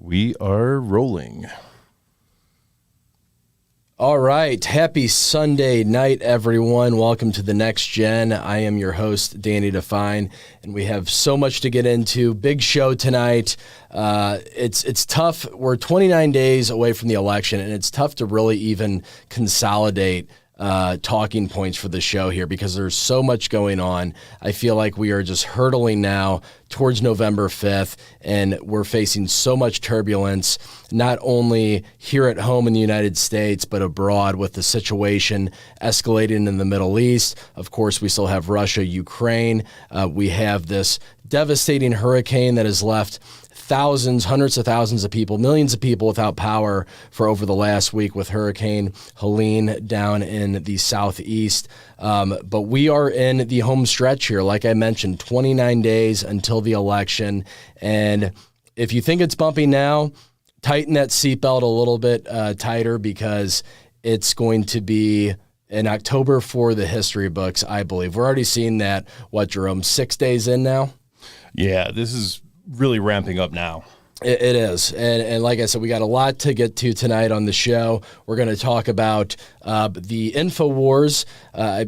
We are rolling. All right. Happy Sunday night, everyone. Welcome to The Next Gen. I am your host, Danny Define, and we have so much to get into. Big show tonight. It's tough. We're 29 days away from the election, and it's tough to really even consolidate talking points for the show here because there's so much going on. I feel like we are just hurtling now towards November 5th, and we're facing so much turbulence, not only here at home in the United States, but abroad with the situation escalating in the Middle East. Of course, we still have Russia, Ukraine. We have this devastating hurricane that has left thousands, hundreds of thousands of people, millions of people without power for over the last week with Hurricane Helene down in the southeast. But we are in the home stretch here. Like I mentioned, 29 days until the election. And if you think it's bumpy now, tighten that seatbelt a little bit tighter because it's going to be in October for the history books, I believe. We're already seeing that, Jerome, 6 days in now? Yeah, this is really ramping up now. It is. And like I said, we got a lot to get to tonight on the show. We're going to talk about the InfoWars.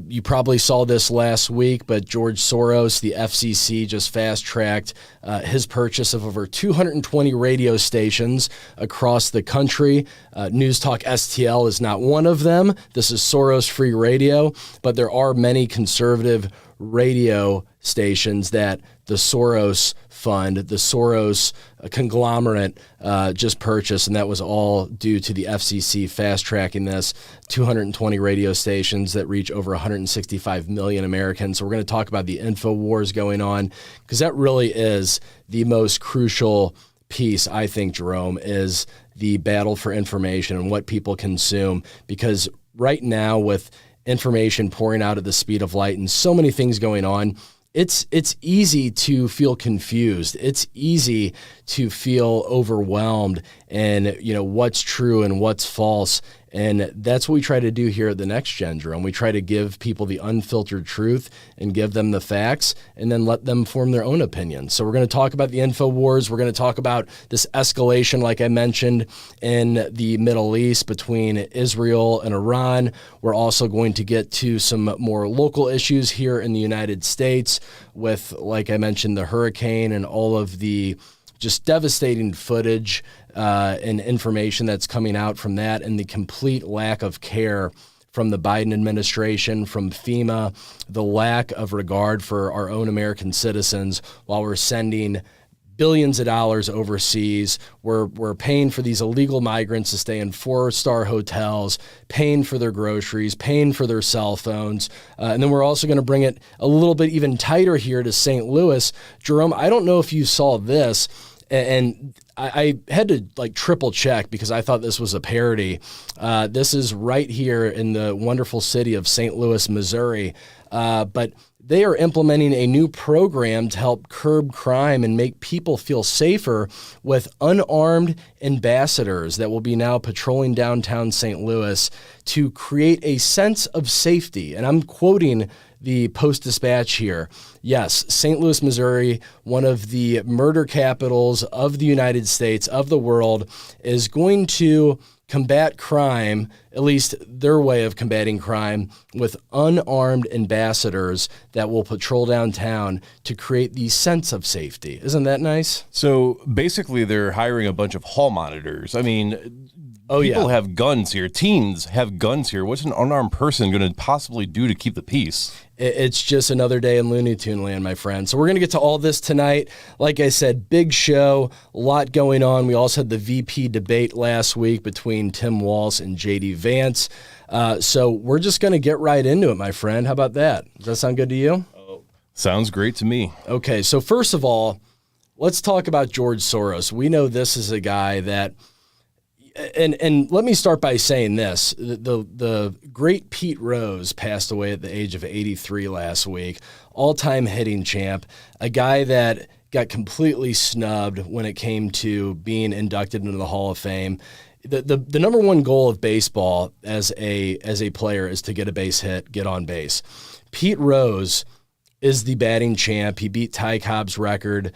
You probably saw this last week, but George Soros, the FCC, just fast-tracked his purchase of over 220 radio stations across the country. News Talk STL is not one of them. This is Soros-free radio, but there are many conservative radio stations that the Soros fund, the Soros conglomerate just purchased, and that was all due to the FCC fast-tracking this. 220 radio stations that reach over 165 million Americans. So we're going to talk about the InfoWars going on because that really is the most crucial piece, I think, Jerome, is the battle for information and what people consume. Because right now, with information pouring out at the speed of light and so many things going on, it's easy to feel confused. It's easy to feel overwhelmed and, what's true and what's false. And that's what we try to do here at The Next Gen, Jerome. We try to give people the unfiltered truth and give them the facts and then let them form their own opinion. So we're going to talk about the InfoWars. We're going to talk about this escalation, like I mentioned, in the Middle East between Israel and Iran. We're also going to get to some more local issues here in the United States with, like I mentioned, the hurricane and all of the just devastating footage and information that's coming out from that, and the complete lack of care from the Biden administration, from FEMA, the lack of regard for our own American citizens while we're sending billions of dollars overseas. We're paying for these illegal migrants to stay in 4-star hotels, paying for their groceries, paying for their cell phones. And then we're also going to bring it a little bit even tighter here to St. Louis. Jerome, I don't know if you saw this, and I had to triple check because I thought this was a parody. This is right here in the wonderful city of St. Louis, Missouri. But they are implementing a new program to help curb crime and make people feel safer with unarmed ambassadors that will be now patrolling downtown St. Louis to create a sense of safety. And I'm quoting the Post-Dispatch here. Yes, St. Louis, Missouri, one of the murder capitals of the United States, of the world, is going to combat crime, at least their way of combating crime, with unarmed ambassadors that will patrol downtown to create the sense of safety. Isn't that nice? So basically they're hiring a bunch of hall monitors. I mean, people have guns here. Teens have guns here. What's an unarmed person going to possibly do to keep the peace? It's just another day in Looney Tune land, my friend. So we're going to get to all this tonight. Like I said, big show, a lot going on. We also had the VP debate last week between Tim Walz and J.D. Vance. So we're just going to get right into it, my friend. How about that? Does that sound good to you? Sounds great to me. Okay, so first of all, let's talk about George Soros. We know this is a guy that... And let me start by saying this. The great Pete Rose passed away at the age of 83 last week, all-time hitting champ, a guy that got completely snubbed when it came to being inducted into the Hall of Fame. The number one goal of baseball as a player is to get a base hit, get on base. Pete Rose is the batting champ. He beat Ty Cobb's record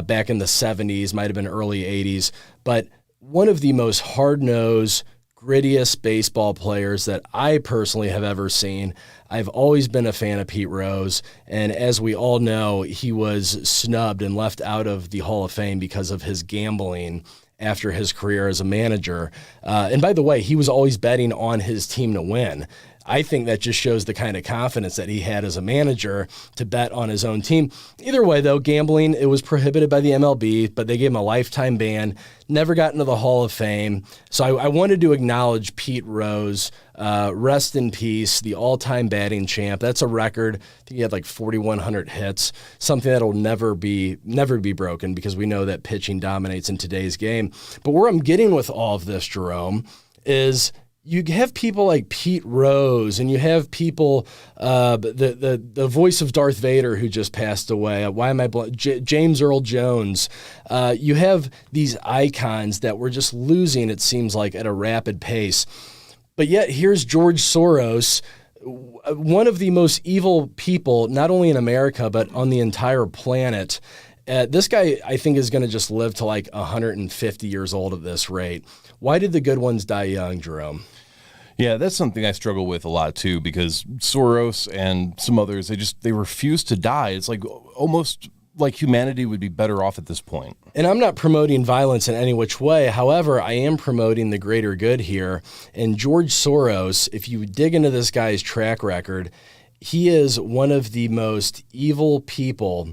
back in the 70s, might have been early 80s. But one of the most hard-nosed, grittiest baseball players that I personally have ever seen. I've always been a fan of Pete Rose, and as we all know, he was snubbed and left out of the Hall of Fame because of his gambling after his career as a manager. And by the way, he was always betting on his team to win. I think that just shows the kind of confidence that he had as a manager to bet on his own team. Either way, though, gambling, it was prohibited by the MLB, but they gave him a lifetime ban, never got into the Hall of Fame. So I wanted to acknowledge Pete Rose. Rest in peace, the all-time batting champ. That's a record. I think he had like 4,100 hits, something that'll never be broken because we know that pitching dominates in today's game. But where I'm getting with all of this, Jerome, is you have people like Pete Rose, and you have people, the voice of Darth Vader who just passed away. James Earl Jones. You have these icons that we're just losing, it seems like, at a rapid pace. But yet here's George Soros, one of the most evil people, not only in America, but on the entire planet. This guy, I think, is going to just live to like 150 years old at this rate. Why did the good ones die young, Jerome? Yeah, that's something I struggle with a lot too, because Soros and some others, they refuse to die. It's like almost like humanity would be better off at this point. And I'm not promoting violence in any which way. However, I am promoting the greater good here. And George Soros, if you dig into this guy's track record, he is one of the most evil people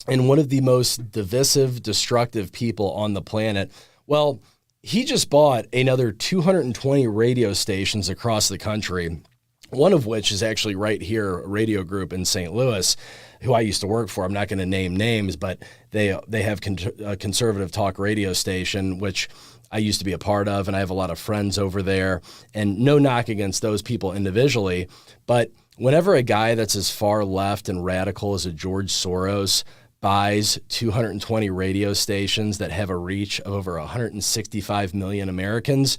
and one of the most divisive, destructive people on the planet. Well, he just bought another 220 radio stations across the country, one of which is actually right here, a radio group in St. Louis, who I used to work for. I'm not going to name names, but they have a conservative talk radio station, which I used to be a part of, and I have a lot of friends over there. And no knock against those people individually, but whenever a guy that's as far left and radical as a George Soros buys 220 radio stations that have a reach of over 165 million Americans,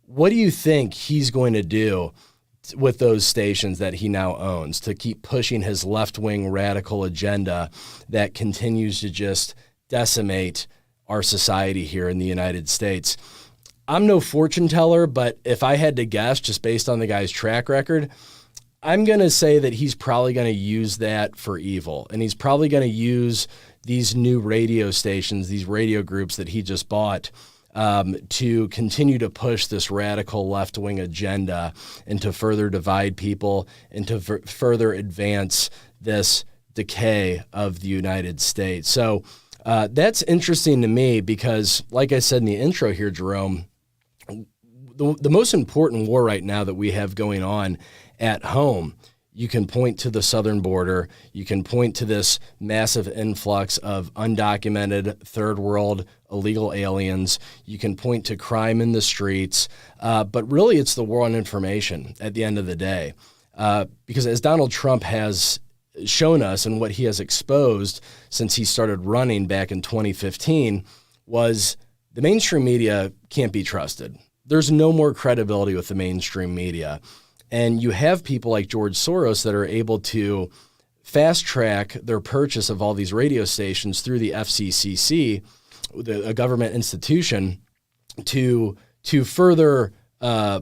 what do you think he's going to do with those stations that he now owns to keep pushing his left-wing radical agenda that continues to just decimate our society here in the United States? I'm no fortune teller, but if I had to guess, just based on the guy's track record, I'm going to say that he's probably going to use that for evil, and he's probably going to use these new radio stations, these radio groups that he just bought, to continue to push this radical left-wing agenda and to further divide people and to further advance this decay of the United States. So that's interesting to me because, like I said in the intro here, Jerome, the most important war right now that we have going on at home, you can point to the southern border. You can point to this massive influx of undocumented third world illegal aliens. You can point to crime in the streets. But really, it's the war on information at the end of the day. Because as Donald Trump has shown us and what he has exposed since he started running back in 2015 was the mainstream media can't be trusted. There's no more credibility with the mainstream media. And you have people like George Soros that are able to fast track their purchase of all these radio stations through the FCCC, a government institution, to further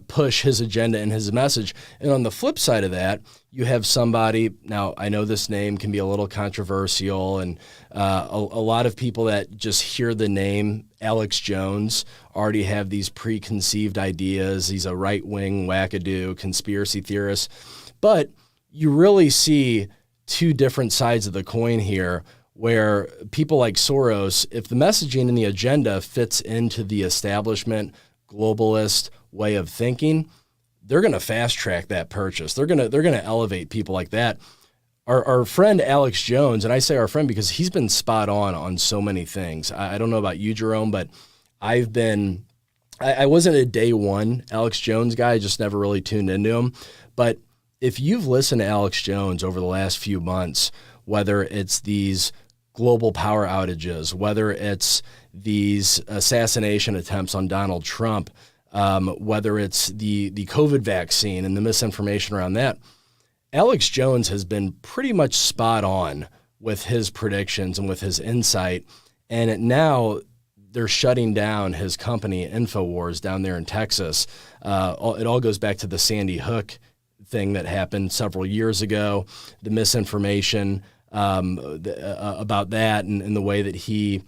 push his agenda and his message. And on the flip side of that, you have somebody, now I know this name can be a little controversial, and a lot of people that just hear the name Alex Jones already have these preconceived ideas. He's a right-wing wackadoo conspiracy theorist. But you really see two different sides of the coin here, where people like Soros, if the messaging and the agenda fits into the establishment globalist way of thinking, they're going to fast track that purchase. They're going to elevate people like that. Our friend Alex Jones, and I say our friend because he's been spot on so many things. I don't know about you, Jerome, but I wasn't a day one Alex Jones guy. I just never really tuned into him. But if you've listened to Alex Jones over the last few months, whether it's these global power outages, whether it's these assassination attempts on Donald Trump, whether it's the COVID vaccine and the misinformation around that, Alex Jones has been pretty much spot on with his predictions and with his insight. And now they're shutting down his company, InfoWars, down there in Texas. It all goes back to the Sandy Hook thing that happened several years ago, the misinformation about that and the way that he,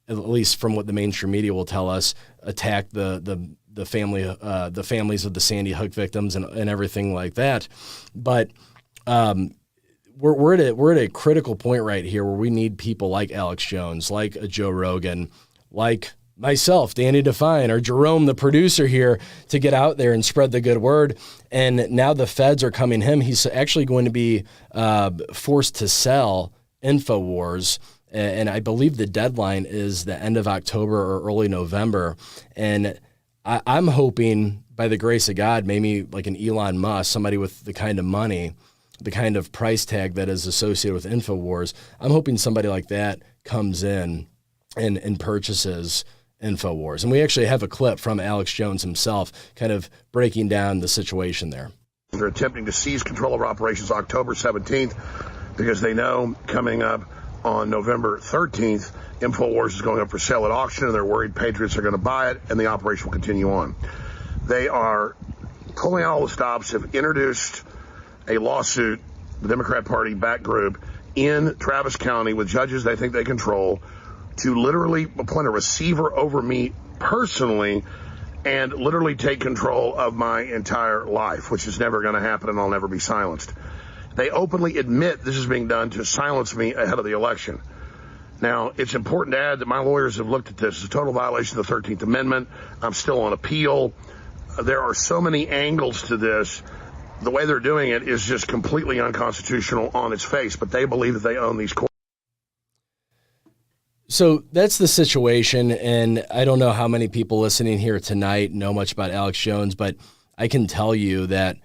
at least from what the mainstream media will tell us, attacked the families of the Sandy Hook victims and everything like that. But we're at a critical point right here where we need people like Alex Jones, like a Joe Rogan, like myself, Danny Define, or Jerome, the producer here, to get out there and spread the good word. And now the feds are coming him. He's actually going to be forced to sell InfoWars. And I believe the deadline is the end of October or early November. And I'm hoping, by the grace of God, maybe like an Elon Musk, somebody with the kind of money, the kind of price tag that is associated with InfoWars, I'm hoping somebody like that comes in and purchases InfoWars. And we actually have a clip from Alex Jones himself kind of breaking down the situation there. They're attempting to seize control of operations October 17th because they know coming up on November 13th, InfoWars is going up for sale at auction, and they're worried patriots are going to buy it, and the operation will continue on. They are pulling out all the stops, have introduced a lawsuit, the Democrat Party backed group, in Travis County with judges they think they control, to literally appoint a receiver over me personally and literally take control of my entire life, which is never going to happen, and I'll never be silenced. They openly admit this is being done to silence me ahead of the election. Now, it's important to add that my lawyers have looked at this as a total violation of the 13th Amendment. I'm still on appeal. There are so many angles to this. The way they're doing it is just completely unconstitutional on its face, but they believe that they own these courts. So that's the situation, and I don't know how many people listening here tonight know much about Alex Jones, but I can tell you that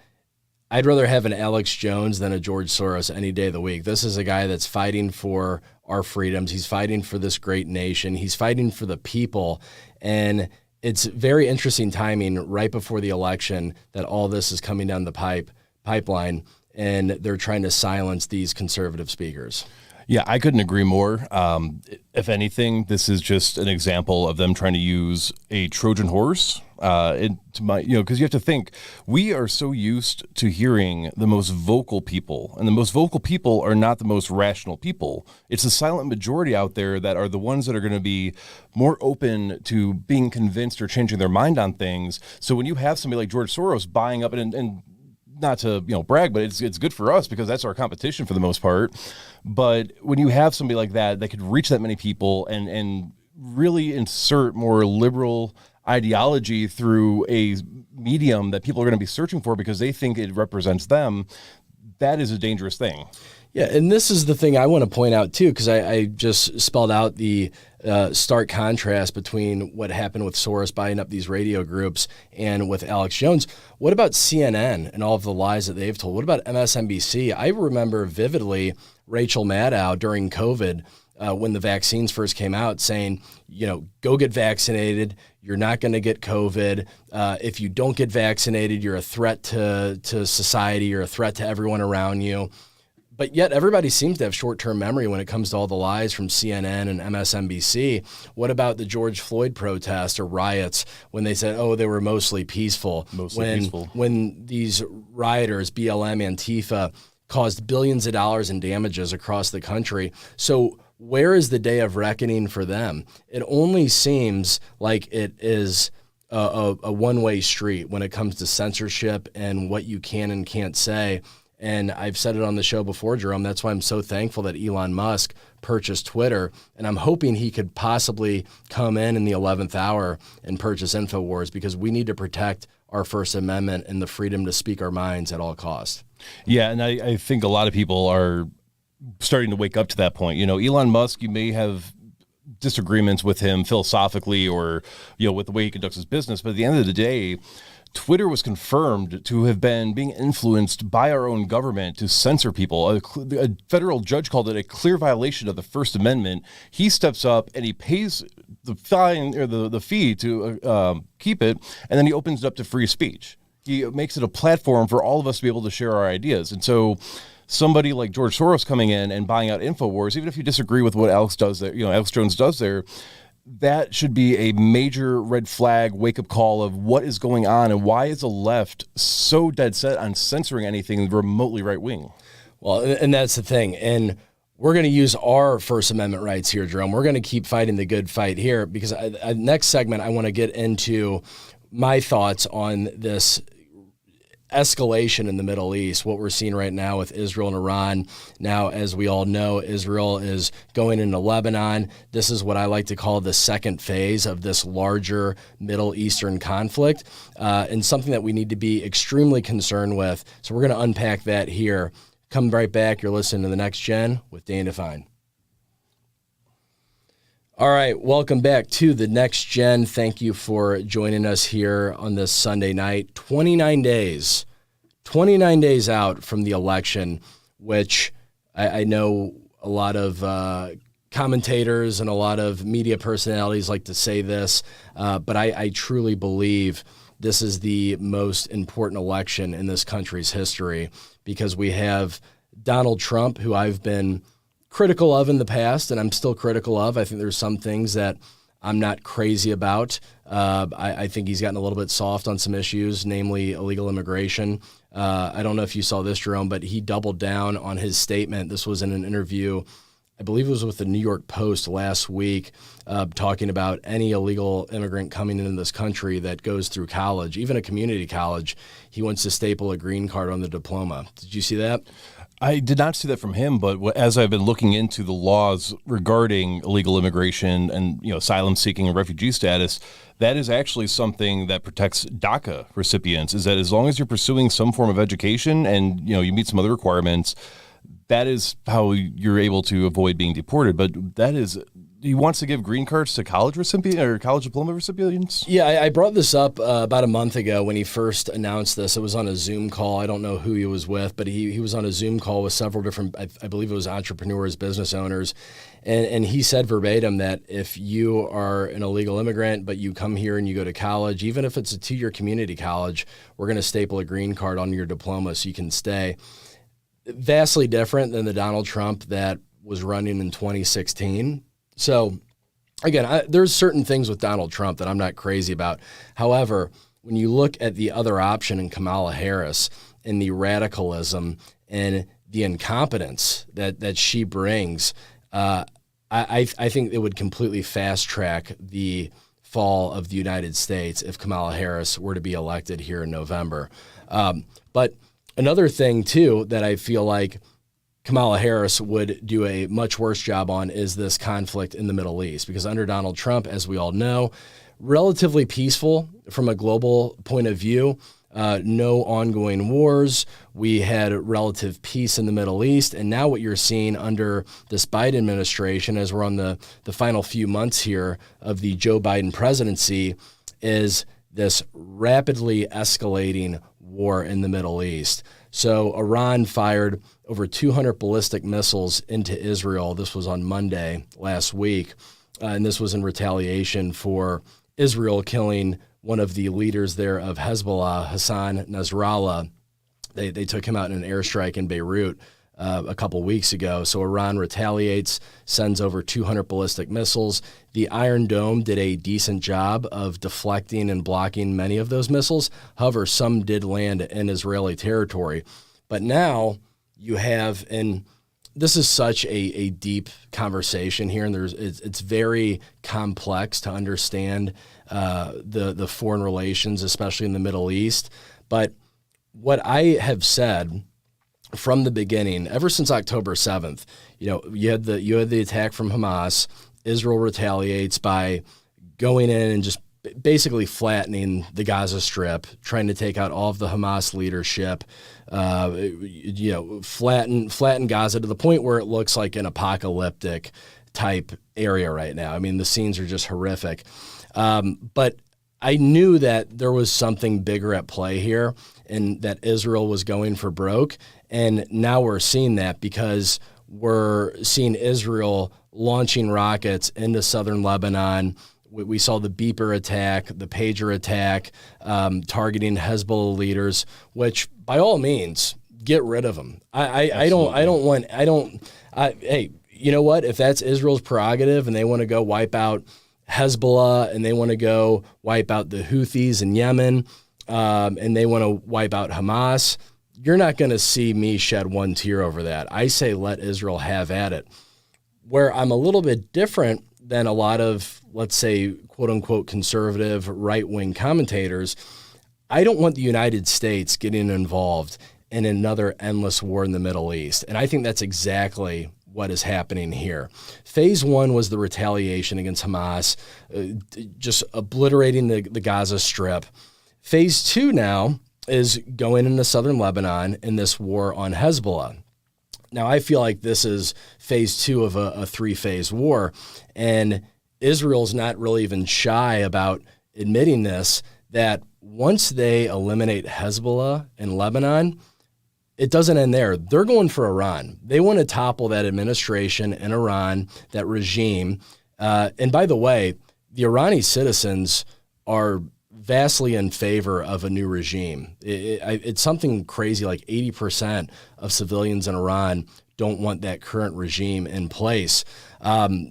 I'd rather have an Alex Jones than a George Soros any day of the week. This is a guy that's fighting for our freedoms. He's fighting for this great nation. He's fighting for the people, and it's very interesting timing right before the election that all this is coming down the pipeline, and they're trying to silence these conservative speakers. Yeah, I couldn't agree more. If anything, this is just an example of them trying to use a Trojan horse. Because you have to think, we are so used to hearing the most vocal people, and the most vocal people are not the most rational people. It's the silent majority out there that are the ones that are going to be more open to being convinced or changing their mind on things. So when you have somebody like George Soros buying up and not to brag, but it's good for us because that's our competition for the most part. But when you have somebody like that could reach that many people and really insert more liberal ideology through a medium that people are going to be searching for because they think it represents them, that is a dangerous thing. Yeah, and this is the thing I want to point out too, because I just spelled out the stark contrast between what happened with Soros buying up these radio groups and with Alex Jones. What about CNN and all of the lies that they've told? What about MSNBC? I remember vividly Rachel Maddow during COVID when the vaccines first came out saying, go get vaccinated. You're not going to get COVID. If you don't get vaccinated, you're a threat to society. You're a threat to everyone around you. But yet everybody seems to have short-term memory when it comes to all the lies from CNN and MSNBC. What about the George Floyd protests or riots when they said, they were mostly peaceful? When these rioters, BLM, Antifa, caused billions of dollars in damages across the country. So where is the day of reckoning for them? It only seems like it is a one-way street when it comes to censorship and what you can and can't say. And I've said it on the show before, Jerome, that's why I'm so thankful that Elon Musk purchased Twitter. And I'm hoping he could possibly come in the 11th hour and purchase InfoWars, because we need to protect our First Amendment and the freedom to speak our minds at all costs. Yeah, and I think a lot of people are starting to wake up to that point. Elon Musk, you may have disagreements with him philosophically or, with the way he conducts his business, but at the end of the day, Twitter was confirmed to have been being influenced by our own government to censor people. A federal judge called it a clear violation of the First Amendment. He steps up and he pays the fine or the fee to keep it, and then he opens it up to free speech. He makes it a platform for all of us to be able to share our ideas. And so somebody like George Soros coming in and buying out InfoWars, even if you disagree with what Alex does there, Alex Jones does there, that should be a major red flag wake-up call of what is going on and why is the left so dead set on censoring anything remotely right-wing. Well, and that's the thing. And we're going to use our First Amendment rights here, Jerome. We're going to keep fighting the good fight here because next segment I want to get into my thoughts on this escalation in the Middle East, what we're seeing right now with Israel and Iran. Now, as we all know, Israel is going into Lebanon. This is what I like to call the second phase of this larger Middle Eastern conflict, and something that we need to be extremely concerned with. So we're going to unpack that here. Come right back. You're listening to The Next Gen with Dan Define. All right, welcome back to The Next Gen. Thank you for joining us here on this Sunday night. 29 days out from the election, which I know a lot of commentators and a lot of media personalities like to say this, but I truly believe this is the most important election in this country's history because we have Donald Trump, who I've been critical of in the past, and I'm still critical of. I think there's some things that I'm not crazy about. I think he's gotten a little bit soft on some issues, namely illegal immigration. I don't know if you saw this, Jerome, but he doubled down on his statement. This was in an interview, I believe it was with the New York Post last week, talking about any illegal immigrant coming into this country that goes through college, even a community college. He wants to staple a green card on the diploma. Did you see that? I did not see that from him, but as I've been looking into the laws regarding illegal immigration and asylum seeking and refugee status, that is actually something that protects DACA recipients. Is that as long as you're pursuing some form of education and you meet some other requirements, that is how you're able to avoid being deported. But that is. He wants to give green cards to college recipients or college diploma recipients? Yeah, I brought this up about a month ago when he first announced this. It was on a Zoom call. I don't know who he was with, but he was on a Zoom call with several different, I believe it was entrepreneurs, business owners. And he said verbatim that if you are an illegal immigrant, but you come here and you go to college, even if it's a 2-year community college, we're going to staple a green card on your diploma so you can stay. Vastly different than the Donald Trump that was running in 2016. So, again, there's certain things with Donald Trump that I'm not crazy about. However, when you look at the other option in Kamala Harris and the radicalism and the incompetence that she brings, I think it would completely fast track the fall of the United States if Kamala Harris were to be elected here in November. But another thing, too, that I feel like Kamala Harris would do a much worse job on is this conflict in the Middle East, because under Donald Trump, as we all know, relatively peaceful from a global point of view, no ongoing wars. We had relative peace in the Middle East. And now what you're seeing under this Biden administration, as we're on the final few months here of the Joe Biden presidency, is this rapidly escalating war in the Middle East. So Iran fired over 200 ballistic missiles into Israel. This was on Monday last week, and this was in retaliation for Israel killing one of the leaders there of Hezbollah, Hassan Nasrallah. They took him out in an airstrike in Beirut a couple weeks ago. So Iran retaliates, sends over 200 ballistic missiles. The Iron Dome did a decent job of deflecting and blocking many of those missiles. However, some did land in Israeli territory. But now you have, and this is such a deep conversation here, and it's very complex to understand the foreign relations, especially in the Middle East. But what I have said from the beginning, ever since October 7th, you had the attack from Hamas. Israel retaliates by going in and just basically flattening the Gaza Strip, trying to take out all of the Hamas leadership, flatten Gaza to the point where it looks like an apocalyptic type area right now. I mean, the scenes are just horrific. But I knew that there was something bigger at play here and that Israel was going for broke. And now we're seeing that because we're seeing Israel launching rockets into southern Lebanon. We saw the beeper attack, the pager attack, targeting Hezbollah leaders, which by all means, get rid of them. Hey, you know what? If that's Israel's prerogative and they want to go wipe out Hezbollah and they want to go wipe out the Houthis in Yemen, and they want to wipe out Hamas, you're not going to see me shed one tear over that. I say let Israel have at it. Where I'm a little bit different than a lot of, let's say, quote unquote, conservative right-wing commentators, I don't want the United States getting involved in another endless war in the Middle East. And I think that's exactly what is happening here. Phase one was the retaliation against Hamas, just obliterating the Gaza Strip. Phase two now is going into southern Lebanon in this war on Hezbollah. Now, I feel like this is phase two of a three-phase war, and Israel's not really even shy about admitting this, that once they eliminate Hezbollah in Lebanon, it doesn't end there. They're going for Iran. They want to topple that administration in Iran, that regime. And by the way, the Iranian citizens are vastly in favor of a new regime. It's something crazy, like 80% of civilians in Iran don't want that current regime in place.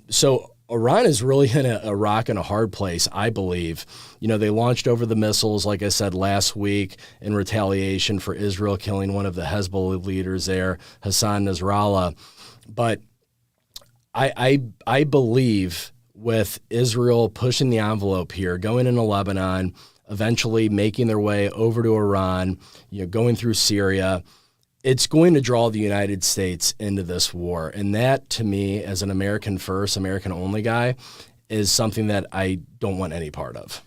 So Iran is really in a rock and a hard place, I believe. You know, they launched over the missiles, like I said, last week in retaliation for Israel killing one of the Hezbollah leaders there, Hassan Nasrallah. But I believe with Israel pushing the envelope here, going into Lebanon, eventually making their way over to Iran, going through Syria, it's going to draw the United States into this war. And that, to me, as an American first, American only guy, is something that I don't want any part of.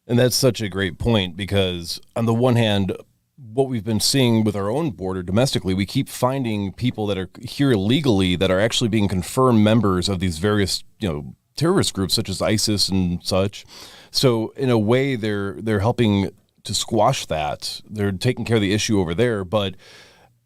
And that's such a great point, because on the one hand, what we've been seeing with our own border domestically, we keep finding people that are here illegally that are actually being confirmed members of these various, terrorist groups such as ISIS and such. So in a way, they're helping to squash that. They're taking care of the issue over there. But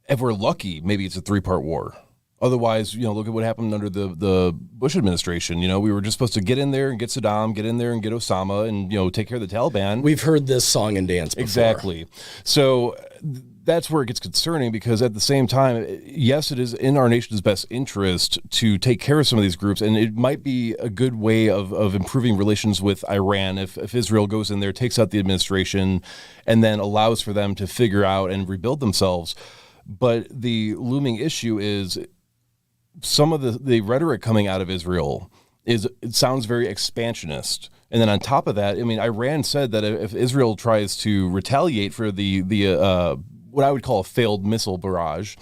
if we're lucky, maybe it's a three-part war. Otherwise, look at what happened under the Bush administration. We were just supposed to get in there and get Saddam, get in there and get Osama, and take care of the Taliban. We've heard this song and dance before. Exactly. So that's where it gets concerning, because at the same time, yes, it is in our nation's best interest to take care of some of these groups, and it might be a good way of improving relations with Iran if Israel goes in there, takes out the administration, and then allows for them to figure out and rebuild themselves. But the looming issue is some of the rhetoric coming out of Israel it sounds very expansionist. And then on top of that, Iran said that if Israel tries to retaliate for the what I would call a failed missile barrage,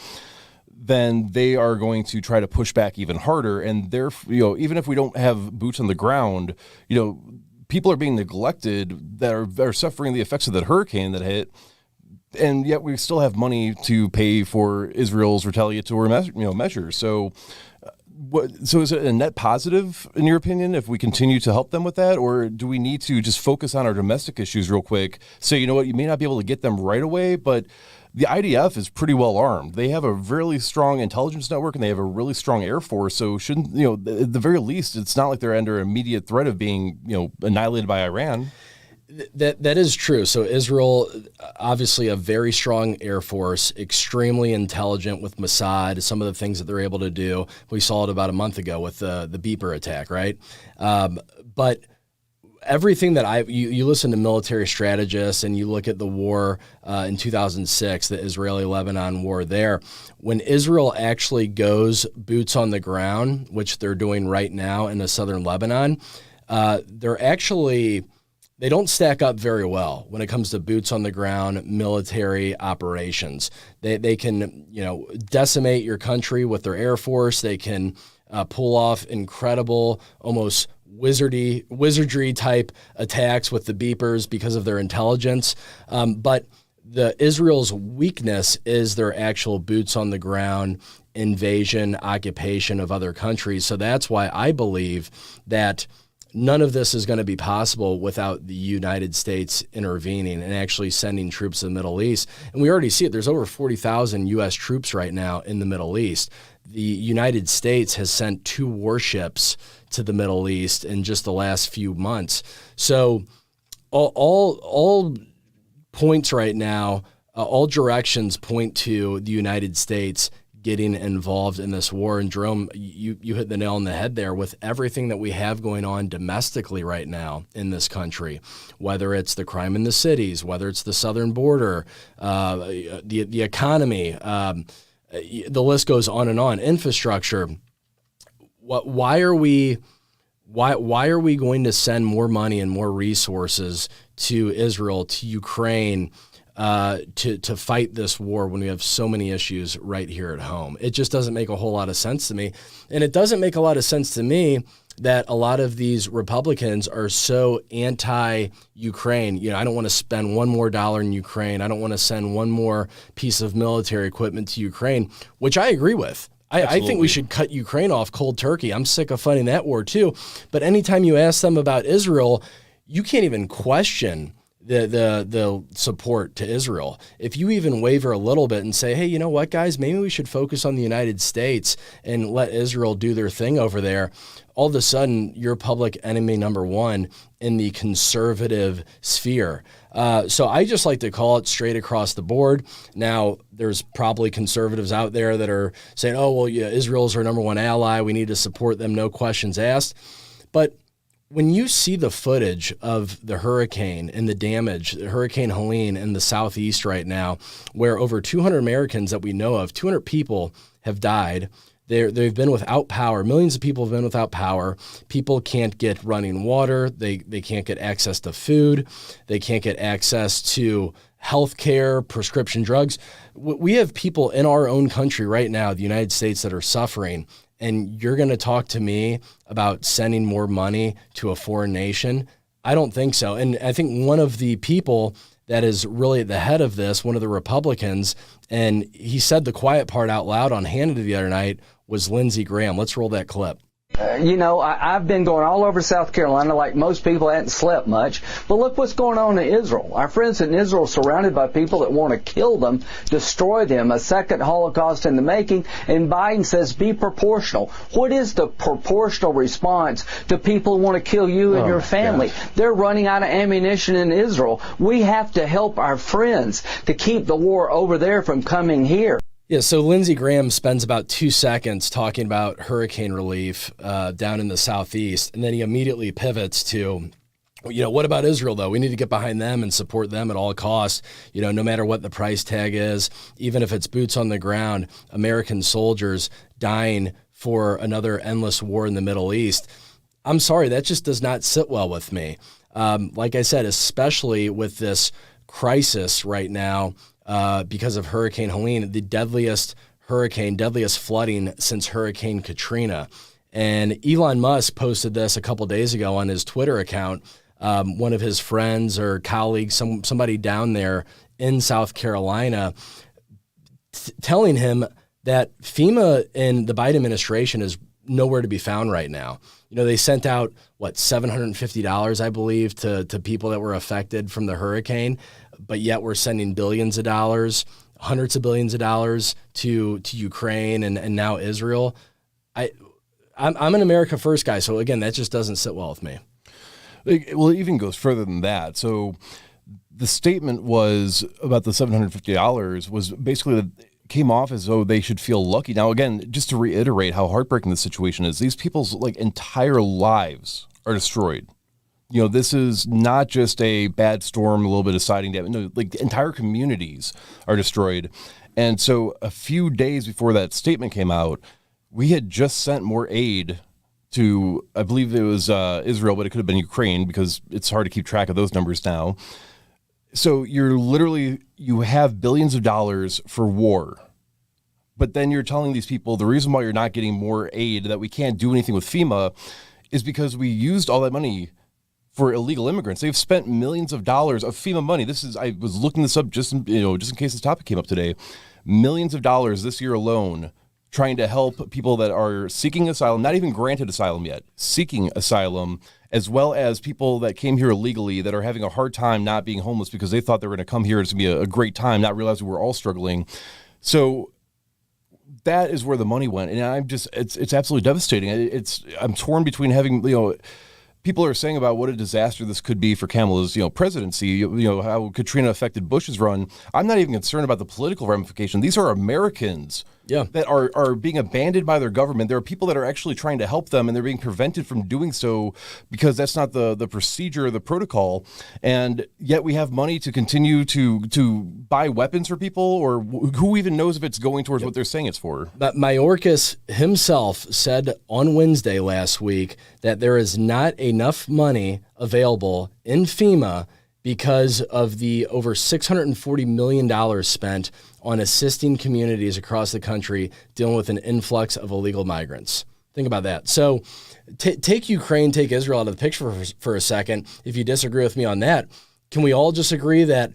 then they are going to try to push back even harder. And even if we don't have boots on the ground, people are being neglected that are suffering the effects of that hurricane that hit. And yet we still have money to pay for Israel's retaliatory measures. So is it a net positive, in your opinion, if we continue to help them with that? Or do we need to just focus on our domestic issues real quick? Say, you may not be able to get them right away, but the IDF is pretty well armed. They have a really strong intelligence network, and they have a really strong Air Force. So shouldn't, at the very least, it's not like they're under immediate threat of being, annihilated by Iran. That is true. So Israel, obviously a very strong Air Force, extremely intelligent with Mossad, some of the things that they're able to do. We saw it about a month ago with the beeper attack, right? But everything that you listen to military strategists and you look at the war in 2006, the Israeli-Lebanon war there, when Israel actually goes boots on the ground, which they're doing right now in the southern Lebanon, they don't stack up very well when it comes to boots on the ground military operations. They can, decimate your country with their Air Force. They can pull off incredible, almost wizardry type attacks with the beepers because of their intelligence. But Israel's weakness is their actual boots on the ground invasion, occupation of other countries. So that's why I believe that none of this is going to be possible without the United States intervening and actually sending troops to the Middle East. And we already see it. There's over 40,000 U.S. troops right now in the Middle East. The United States has sent 2 warships to the Middle East in just the last few months. So all points right now, all directions point to the United States getting involved in this war. And Jerome, you hit the nail on the head there with everything that we have going on domestically right now in this country, whether it's the crime in the cities, whether it's the southern border, the economy, the list goes on and on, infrastructure. Why are we going to send more money and more resources to Israel, to Ukraine, to fight this war when we have so many issues right here at home? It just doesn't make a whole lot of sense to me. And it doesn't make a lot of sense to me that a lot of these Republicans are so anti-Ukraine. I don't want to spend one more dollar in Ukraine. I don't want to send one more piece of military equipment to Ukraine, which I agree with. I think we should cut Ukraine off cold turkey. I'm sick of fighting that war too. But anytime you ask them about Israel, you can't even question the support to Israel. If you even waver a little bit and say, hey, you know what, guys, maybe we should focus on the United States and let Israel do their thing over there, all of a sudden you're public enemy number one in the conservative sphere. So I just like to call it straight across the board. Now, there's probably conservatives out there that are saying, oh, well, yeah, Israel's our number one ally. We need to support them, no questions asked. But when you see the footage of the hurricane and the damage, Hurricane Helene in the southeast right now, where over 200 Americans that we know of, 200 people have died. They've been without power. Millions of people have been without power. People can't get running water. They can't get access to food. They can't get access to health care, prescription drugs. We have people in our own country right now, the United States, that are suffering. And you're going to talk to me about sending more money to a foreign nation? I don't think so. And I think one of the people that is really at the head of this, one of the Republicans, and he said the quiet part out loud on Hannity the other night, was Lindsey Graham. Let's roll that clip. I've been going all over South Carolina like most people. I hadn't slept much. But look what's going on in Israel. Our friends in Israel are surrounded by people that want to kill them, destroy them, a second Holocaust in the making. And Biden says be proportional. What is the proportional response to people who want to kill you and your family? Gosh. They're running out of ammunition in Israel. We have to help our friends to keep the war over there from coming here. Yeah, so Lindsey Graham spends about 2 seconds talking about hurricane relief down in the southeast, and then he immediately pivots to, what about Israel, though? We need to get behind them and support them at all costs, no matter what the price tag is, even if it's boots on the ground, American soldiers dying for another endless war in the Middle East. I'm sorry, that just does not sit well with me. Like I said, especially with this crisis right now, because of Hurricane Helene, the deadliest flooding since Hurricane Katrina. And Elon Musk posted this a couple days ago on his Twitter account. One of his friends or colleagues, somebody down there in South Carolina, telling him that FEMA and the Biden administration is nowhere to be found right now. They sent out, $750, I believe, to people that were affected from the hurricane, but yet we're sending billions of dollars, hundreds of billions of dollars to Ukraine and now Israel. I'm an America First guy, so again, that just doesn't sit well with me. Well, it even goes further than that. So the statement was about the $750 was basically that came off as though they should feel lucky. Now, again, just to reiterate how heartbreaking the situation is, these people's entire lives are destroyed. This is not just a bad storm, a little bit of siding damage. No, entire communities are destroyed. And so a few days before that statement came out, we had just sent more aid to, I believe it was Israel, but it could have been Ukraine because it's hard to keep track of those numbers now. So you have billions of dollars for war, but then you're telling these people the reason why you're not getting more aid, that we can't do anything with FEMA, is because we used all that money for illegal immigrants. They've spent millions of dollars of FEMA money. I was looking this up just in case this topic came up today. Millions of dollars this year alone trying to help people that are seeking asylum, not even granted asylum yet, seeking asylum, as well as people that came here illegally that are having a hard time not being homeless because they thought they were going to come here. It's going to be a great time, not realizing we're all struggling. So that is where the money went. And it's absolutely devastating. I'm torn between having, people are saying about what a disaster this could be for Kamala's, presidency, how Katrina affected Bush's run. I'm not even concerned about the political ramification. These are Americans that are being abandoned by their government. There are people that are actually trying to help them, and they're being prevented from doing so because that's not the procedure, the protocol. And yet we have money to continue to buy weapons for people, or who even knows if it's going towards what they're saying it's for. But Mayorkas himself said on Wednesday last week that there is not enough money available in FEMA because of the over $640 million spent on assisting communities across the country dealing with an influx of illegal migrants. Think about that. So take Ukraine, take Israel out of the picture for a second. If you disagree with me on that, can we all just agree that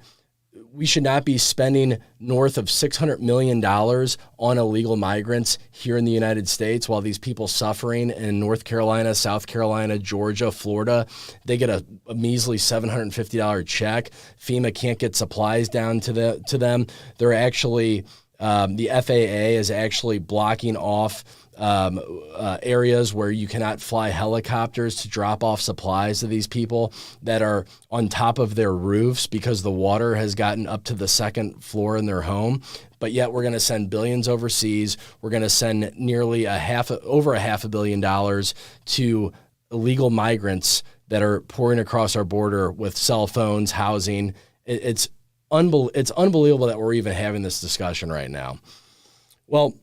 we should not be spending north of $600 million on illegal migrants here in the United States while these people suffering in North Carolina, South Carolina, Georgia, Florida, they get a measly $750 check. FEMA can't get supplies down to them. They're actually, the FAA is actually blocking off areas where you cannot fly helicopters to drop off supplies to these people that are on top of their roofs because the water has gotten up to the second floor in their home. But yet we're going to send billions overseas. We're going to send nearly over $500 million to illegal migrants that are pouring across our border with cell phones, housing. It's unbelievable that we're even having this discussion right now. Well,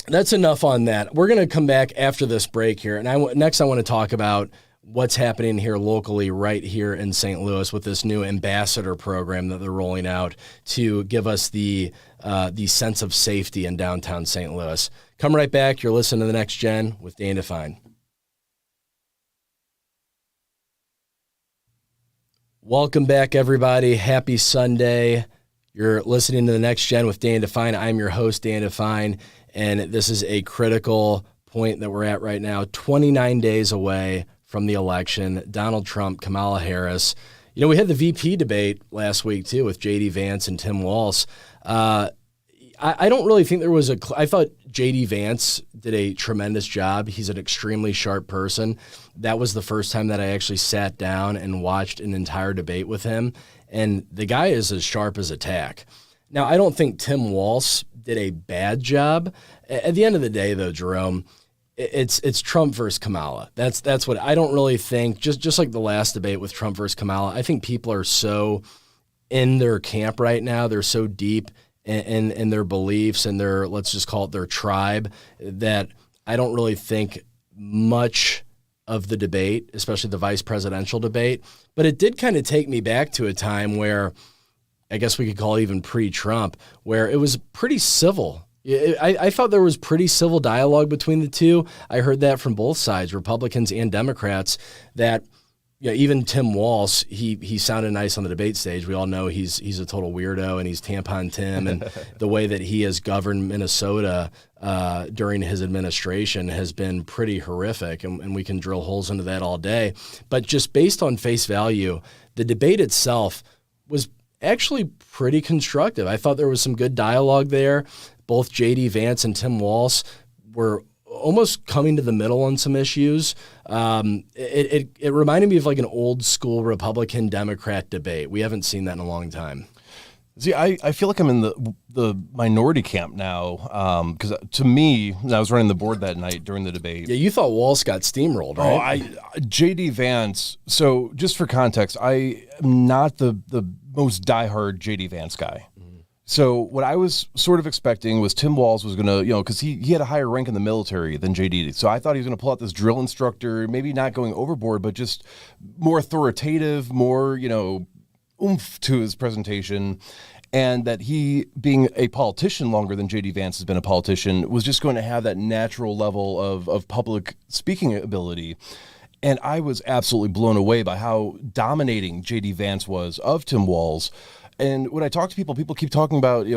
that's enough on that. We're going to come back after this break here. And next I want to talk about what's happening here locally right here in St. Louis with this new ambassador program that they're rolling out to give us the sense of safety in downtown St. Louis. Come right back. You're listening to The Next Gen with Dan Define. Welcome back, everybody. Happy Sunday. You're listening to The Next Gen with Dan Define. I'm your host, Dan Define. And this is a critical point that we're at right now, 29 days away from the election. Donald Trump, Kamala Harris. We had the VP debate last week, too, with J.D. Vance and Tim Walz. I don't really think there was I thought J.D. Vance did a tremendous job. He's an extremely sharp person. That was the first time that I actually sat down and watched an entire debate with him. And the guy is as sharp as a tack. Now, I don't think Tim Walz did a bad job. At the end of the day, though, Jerome, it's Trump versus Kamala. That's what I don't really think. Just like the last debate with Trump versus Kamala, I think people are so in their camp right now. They're so deep in their beliefs and their, let's just call it their tribe, that I don't really think much of the debate, especially the vice presidential debate. But it did kind of take me back to a time where I guess we could call it even pre-Trump, where it was pretty civil. I thought there was pretty civil dialogue between the two. I heard that from both sides, Republicans and Democrats, that even Tim Walz, he sounded nice on the debate stage. We all know he's a total weirdo, and he's Tampon Tim, and the way that he has governed Minnesota during his administration has been pretty horrific, and we can drill holes into that all day. But just based on face value, the debate itself was actually pretty constructive. I thought there was some good dialogue there. Both J.D. Vance and Tim Walz were almost coming to the middle on some issues. It reminded me of like an old school Republican Democrat debate. We haven't seen that in a long time. See, I feel like I'm in the minority camp now, because to me, I was running the board that night during the debate. Yeah, you thought Walz got steamrolled, right? J.D. Vance. So just for context, I am not the most diehard J.D. Vance guy. So what I was sort of expecting was Tim Walz was going to, because he had a higher rank in the military than J.D. So I thought he was going to pull out this drill instructor, maybe not going overboard, but just more authoritative, more, oomph to his presentation. And that he, being a politician longer than J.D. Vance has been a politician, was just going to have that natural level of public speaking ability. And I was absolutely blown away by how dominating J.D. Vance was of Tim Walz. And when I talk to people keep talking about, it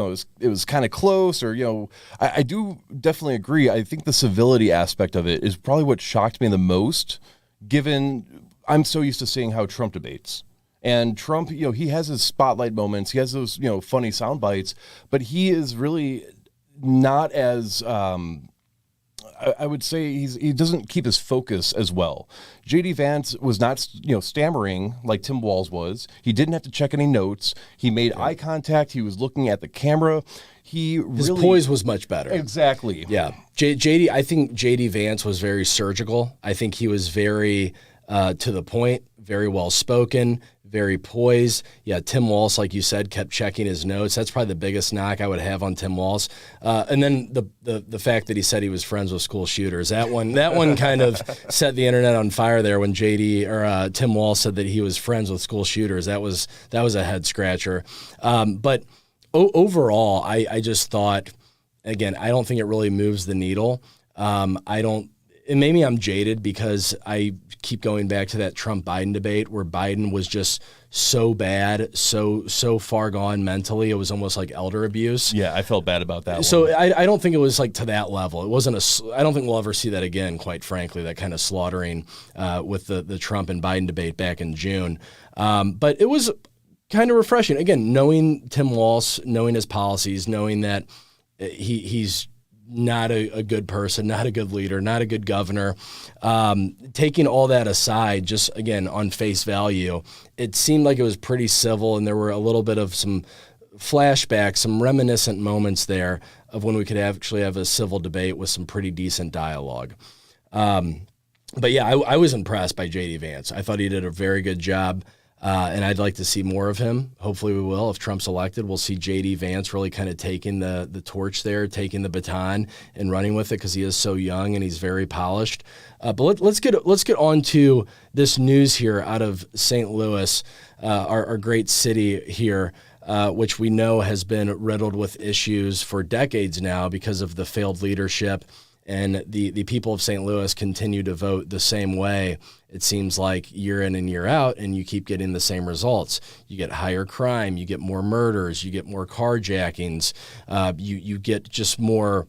was kind of close, or, I do definitely agree. I think the civility aspect of it is probably what shocked me the most, given I'm so used to seeing how Trump debates. And Trump, he has his spotlight moments. He has those, funny sound bites, but he is really not as I would say he doesn't keep his focus as well. J.D. Vance was not, stammering like Tim Walz was. He didn't have to check any notes. He made eye contact. He was looking at the camera. His poise was much better. Exactly. Yeah. I think J.D. Vance was very surgical. I think he was very to the point, very well spoken, very poised. Yeah, Tim Walz, like you said, kept checking his notes. That's probably the biggest knock I would have on Tim Walz. And then the fact that he said he was friends with school shooters. That one kind of set the internet on fire there when Tim Walz said that he was friends with school shooters. That was a head scratcher. But overall, I just thought, again, I don't think it really moves the needle. And maybe I'm jaded because I keep going back to that Trump-Biden debate where Biden was just so bad, so far gone mentally. It was almost like elder abuse. Yeah, I felt bad about that So one. I don't think it was like to that level. It wasn't I don't think we'll ever see that again, quite frankly, that kind of slaughtering with the Trump and Biden debate back in June. But it was kind of refreshing. Again, knowing Tim Walz, knowing his policies, knowing that he's not a good person, not a good leader, not a good governor. Taking all that aside, just again, on face value, it seemed like it was pretty civil, and there were a little bit of some flashbacks, some reminiscent moments there of when we could actually have a civil debate with some pretty decent dialogue. But yeah, I was impressed by J.D. Vance. I thought he did a very good job. And I'd like to see more of him. Hopefully we will. If Trump's elected, we'll see J.D. Vance really kind of taking the torch there, taking the baton and running with it because he is so young and he's very polished. But let's get on to this news here out of St. Louis, our great city here, which we know has been riddled with issues for decades now because of the failed leadership. And the people of St. Louis continue to vote the same way, it seems like, year in and year out, and you keep getting the same results. You get higher crime, you get more murders, you get more carjackings, you get just more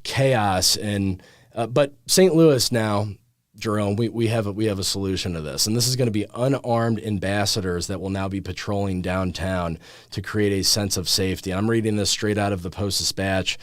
chaos. And but St. Louis now, Jerome, we have a solution to this, and this is going to be unarmed ambassadors that will now be patrolling downtown to create a sense of safety. I'm reading this straight out of the Post-Dispatch.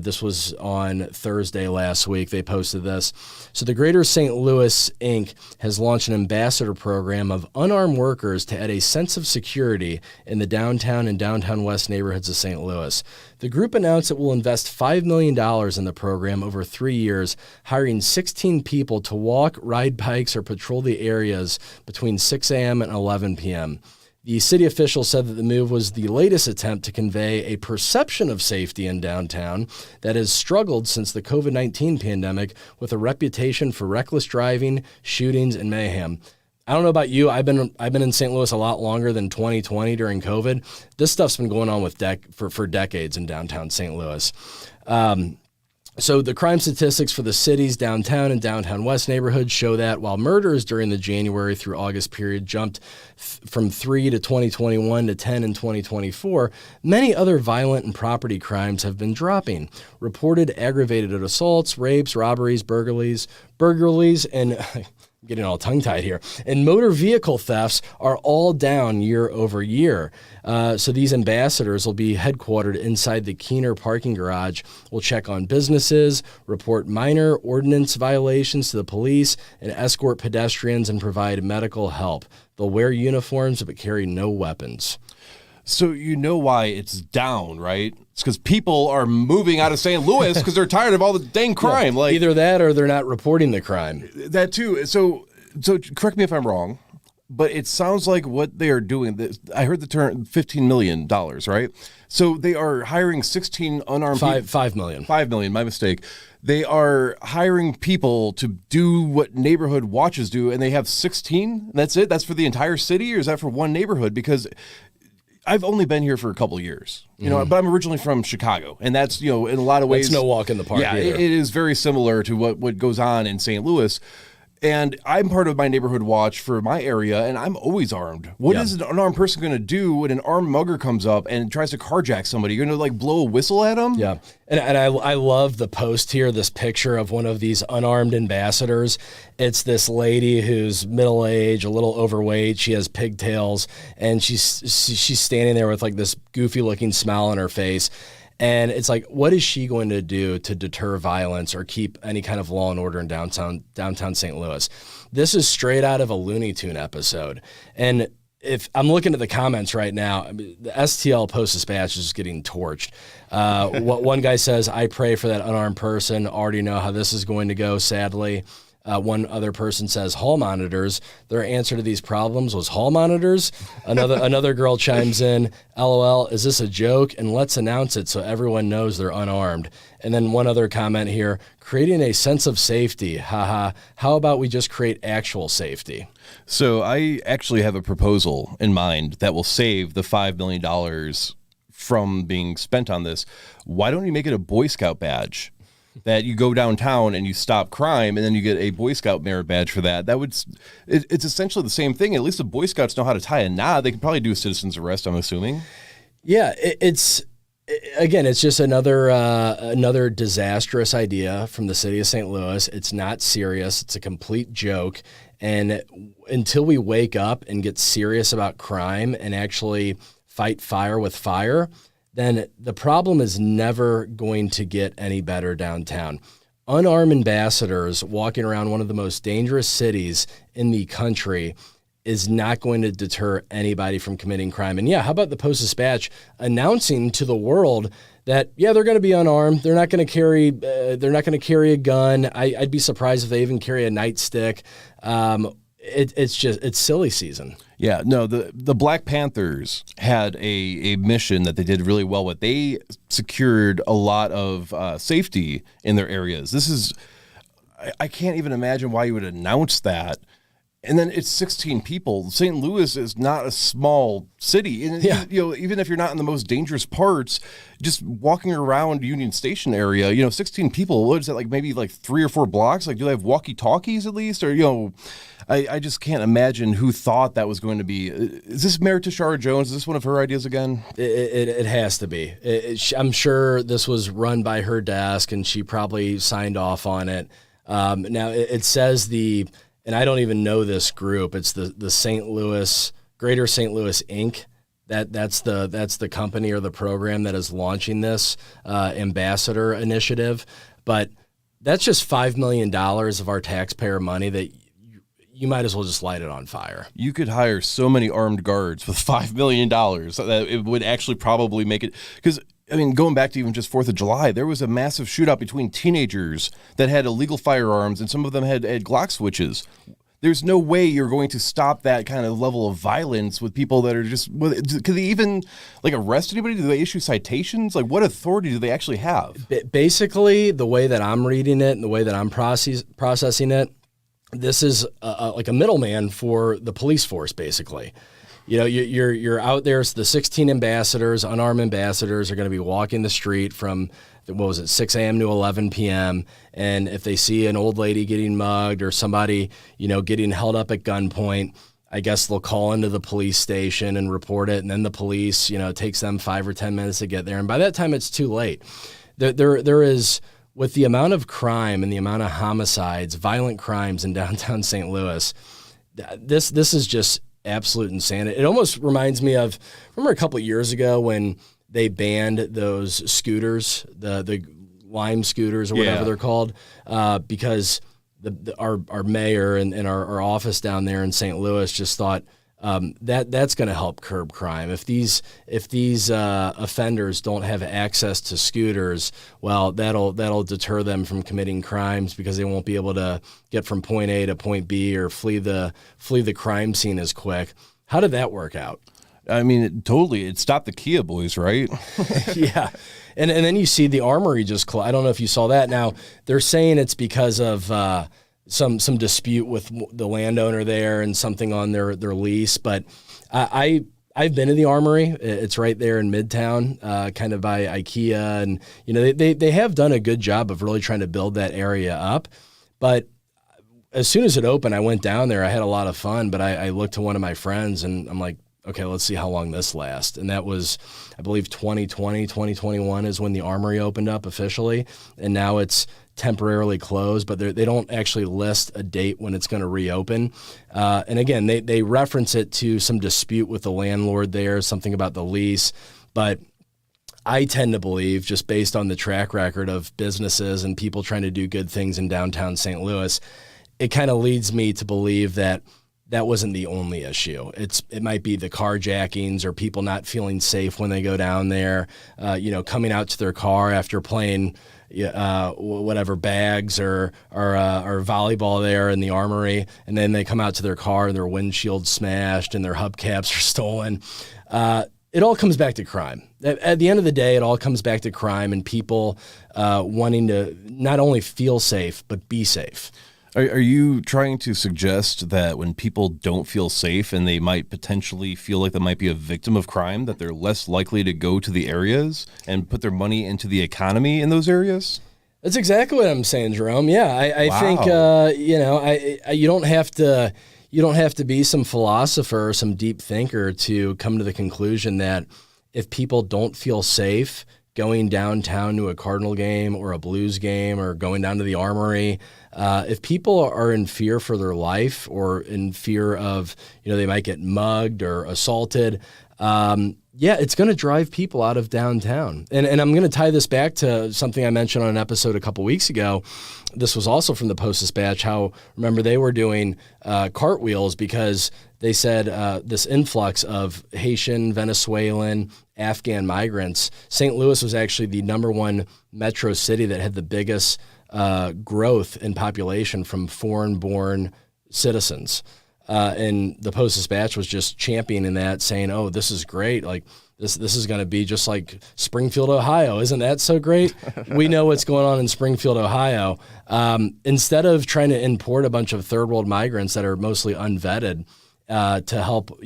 This was on Thursday last week. They posted this. So the Greater St. Louis, Inc. has launched an ambassador program of unarmed workers to add a sense of security in the downtown and downtown west neighborhoods of St. Louis. The group announced it will invest $5 million in the program over 3 years, hiring 16 people to walk, ride bikes, or patrol the areas between 6 a.m. and 11 p.m. The city official said that the move was the latest attempt to convey a perception of safety in downtown that has struggled since the COVID-19 pandemic with a reputation for reckless driving, shootings, and mayhem. I don't know about you. I've been in St. Louis a lot longer than 2020 during COVID. This stuff's been going on for decades in downtown St. Louis. So the crime statistics for the city's downtown and downtown west neighborhoods show that while murders during the January through August period jumped from 3 to 2021 to 10 in 2024, many other violent and property crimes have been dropping. Reported aggravated assaults, rapes, robberies, burglaries, and getting all tongue-tied here, and motor vehicle thefts are all down year over year. So these ambassadors will be headquartered inside the Keener parking garage, will check on businesses, report minor ordinance violations to the police, and escort pedestrians and provide medical help. They'll wear uniforms but carry no weapons. So you know why it's down, right? It's because people are moving out of St. Louis because they're tired of all the dang crime. Yeah, like either that or they're not reporting the crime. That too. So correct me if I'm wrong, but it sounds like what they are doing. I heard the term $15 million, right? So they are hiring 16 unarmed people. $5 million. $5 million, my mistake. They are hiring people to do what neighborhood watches do, and they have 16. That's it? That's for the entire city, or is that for one neighborhood? Because I've only been here for a couple of years, but I'm originally from Chicago, and that's, in a lot of ways. It's no walk in the park. Yeah, it is very similar to what goes on in St. Louis. And I'm part of my neighborhood watch for my area, and I'm always armed. What is an unarmed person going to do when an armed mugger comes up and tries to carjack somebody? You're going to blow a whistle at him? Yeah. And I love the post here, this picture of one of these unarmed ambassadors. It's this lady who's middle-aged, a little overweight. She has pigtails, and she's standing there with this goofy-looking smile on her face. And it's like, what is she going to do to deter violence or keep any kind of law and order in downtown St. Louis? This is straight out of a Looney Tune episode. And if I'm looking at the comments right now, I mean, the STL Post-Dispatch is getting torched. What one guy says, I pray for that unarmed person. Already know how this is going to go, sadly. One other person says hall monitors. Their answer to these problems was hall monitors. Another girl chimes in, LOL, is this a joke? And let's announce it so everyone knows they're unarmed. And then one other comment here, creating a sense of safety. Haha. How about we just create actual safety? So I actually have a proposal in mind that will save the $5 million from being spent on this. Why don't you make it a Boy Scout badge? That you go downtown and you stop crime, and then you get a Boy Scout merit badge for that. It's essentially the same thing. At least the Boy Scouts know how to tie a knot. They can probably do a citizen's arrest, I'm assuming. Yeah, it's just another disastrous idea from the city of St. Louis. It's not serious. It's a complete joke. And until we wake up and get serious about crime and actually fight fire with fire, then the problem is never going to get any better downtown. Unarmed ambassadors walking around one of the most dangerous cities in the country is not going to deter anybody from committing crime. And yeah, how about the Post-Dispatch announcing to the world that, yeah, they're going to be unarmed. They're not going to carry a gun. I'd be surprised if they even carry a nightstick. It's silly season. Yeah, no, the Black Panthers had a mission that they did really well with. They secured a lot of safety in their areas. I can't even imagine why you would announce that. And then it's 16 people. St. Louis is not a small city. And even if you're not in the most dangerous parts, just walking around Union Station area, 16 people, what is that, like maybe like 3 or 4 blocks? Like, do they have walkie-talkies at least? Or, I just can't imagine who thought that was going to be. Is this Mayor Tashara Jones? Is this one of her ideas again? It has to be. I'm sure this was run by her desk, and she probably signed off on it. Now, it says and I don't even know this group. It's the St. Louis, Greater St. Louis Inc. That's the company or the program that is launching this ambassador initiative. But that's just $5 million of our taxpayer money that you might as well just light it on fire. You could hire so many armed guards with $5 million that it would actually probably make it. Because, I mean, going back to even just 4th of July, there was a massive shootout between teenagers that had illegal firearms, and some of them had Glock switches. There's no way you're going to stop that kind of level of violence with people that are just, could they even arrest anybody? Do they issue citations? Like, what authority do they actually have? Basically, the way that I'm reading it and the way that I'm processing it, this is like a middleman for the police force, basically. You're out there. So the 16 ambassadors, unarmed ambassadors, are going to be walking the street from 6 a.m. to 11 p.m. And if they see an old lady getting mugged or somebody, getting held up at gunpoint, I guess they'll call into the police station and report it. And then the police, it takes them 5 or 10 minutes to get there. And by that time, it's too late. There is, with the amount of crime and the amount of homicides, violent crimes in downtown St. Louis, this is just absolute insanity. It almost reminds me of, remember a couple of years ago when they banned those scooters, the Lime scooters or whatever they're called, because our mayor and our office down there in St. Louis just thought that's going to help curb crime. If these offenders don't have access to scooters, well, that'll deter them from committing crimes because they won't be able to get from point A to point B or flee the crime scene as quick. How did that work out? I mean, it stopped the Kia boys, right? Yeah. And then you see the Armory just I don't know if you saw that. Now, they're saying it's because of some dispute with the landowner there and something on their lease. But I've been to the Armory. It's right there in Midtown, kind of by IKEA. And, they have done a good job of really trying to build that area up. But as soon as it opened, I went down there. I had a lot of fun. But I looked to one of my friends, and I'm like, okay, let's see how long this lasts. And that was, I believe, 2020, 2021 is when the Armory opened up officially. And now it's temporarily closed, but they don't actually list a date when it's going to reopen. And again, they reference it to some dispute with the landlord there, something about the lease. But I tend to believe, just based on the track record of businesses and people trying to do good things in downtown St. Louis, it kind of leads me to believe that that wasn't the only issue. It might be the carjackings or people not feeling safe when they go down there, coming out to their car after playing whatever bags or volleyball there in the Armory, and then they come out to their car and their windshield smashed and their hubcaps are stolen. It all comes back to crime. At the end of the day, it all comes back to crime and people wanting to not only feel safe, but be safe. Are you trying to suggest that when people don't feel safe and they might potentially feel like they might be a victim of crime, that they're less likely to go to the areas and put their money into the economy in those areas? That's exactly what I'm saying, Jerome. Yeah, I Wow. think you don't have to be some philosopher or some deep thinker to come to the conclusion that if people don't feel safe going downtown to a Cardinal game or a Blues game or going down to the Armory, if people are in fear for their life or in fear of, they might get mugged or assaulted, it's going to drive people out of downtown. And I'm going to tie this back to something I mentioned on an episode a couple weeks ago. This was also from the Post-Dispatch, how, remember, they were doing cartwheels because they said this influx of Haitian, Venezuelan, Afghan migrants. St. Louis was actually the number one metro city that had the biggest growth in population from foreign-born citizens. And the Post-Dispatch was just championing that, saying, oh, this is great. Like, this is going to be just like Springfield, Ohio. Isn't that so great? We know what's going on in Springfield, Ohio. Instead of trying to import a bunch of third world migrants that are mostly unvetted to help,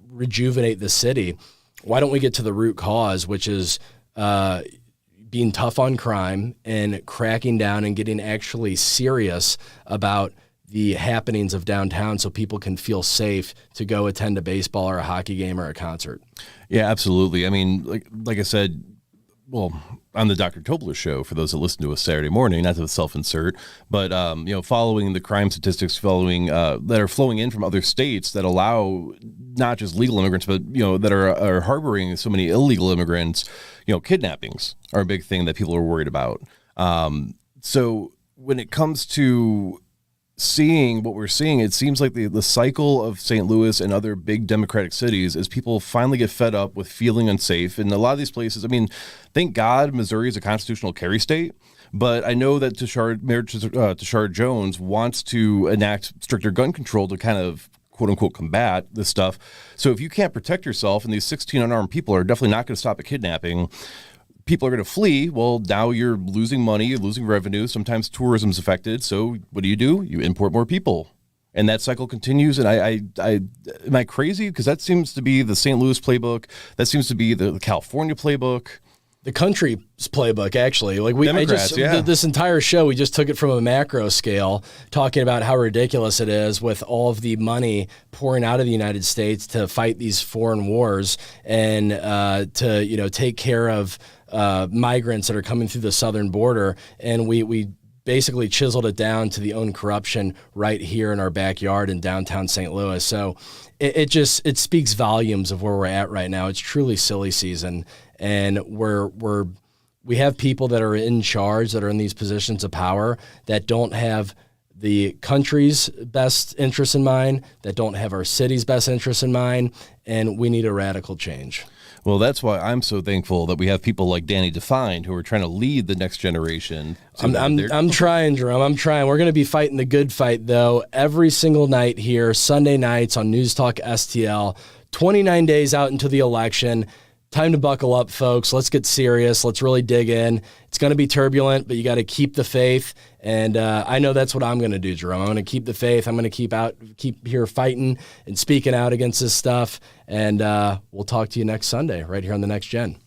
rejuvenate the city, why don't we get to the root cause, which is being tough on crime and cracking down and getting actually serious about the happenings of downtown so people can feel safe to go attend a baseball or a hockey game or a concert. Yeah, absolutely. I mean, like I said, well, on the Dr. Tobler show, for those that listen to us Saturday morning, not to self-insert, but, following the crime statistics that are flowing in from other states that allow not just legal immigrants, but, that are harboring so many illegal immigrants, kidnappings are a big thing that people are worried about. So when it comes to seeing what we're seeing, it seems like the cycle of St. Louis and other big democratic cities is people finally get fed up with feeling unsafe. And a lot of these places, I mean, thank God Missouri is a constitutional carry state, but I know that Mayor Tashard Jones wants to enact stricter gun control to kind of quote unquote combat this stuff. So if you can't protect yourself, and these 16 unarmed people are definitely not going to stop at kidnapping, people are going to flee. Well, now you're losing money, you're losing revenue. Sometimes tourism's affected. So what do? You import more people. And that cycle continues. And I am I crazy? Because that seems to be the St. Louis playbook. That seems to be the California playbook. The country's playbook, actually. Democrats, this entire show, we just took it from a macro scale, talking about how ridiculous it is with all of the money pouring out of the United States to fight these foreign wars and to take care of migrants that are coming through the southern border. And we basically chiseled it down to the own corruption right here in our backyard in downtown St. Louis. So it speaks volumes of where we're at right now. It's truly silly season. And we have people that are in charge, that are in these positions of power, that don't have the country's best interests in mind, that don't have our city's best interests in mind, and we need a radical change. Well, that's why I'm so thankful that we have people like Danny Define who are trying to lead the next generation. I'm trying, Jerome. I'm trying. We're going to be fighting the good fight, though, every single night here, Sunday nights on News Talk STL, 29 days out into the election. Time to buckle up, folks. Let's get serious. Let's really dig in. It's going to be turbulent, but you got to keep the faith. And I know that's what I'm going to do, Jerome. I'm going to keep the faith. I'm going to keep here fighting and speaking out against this stuff. And we'll talk to you next Sunday right here on The Next Gen.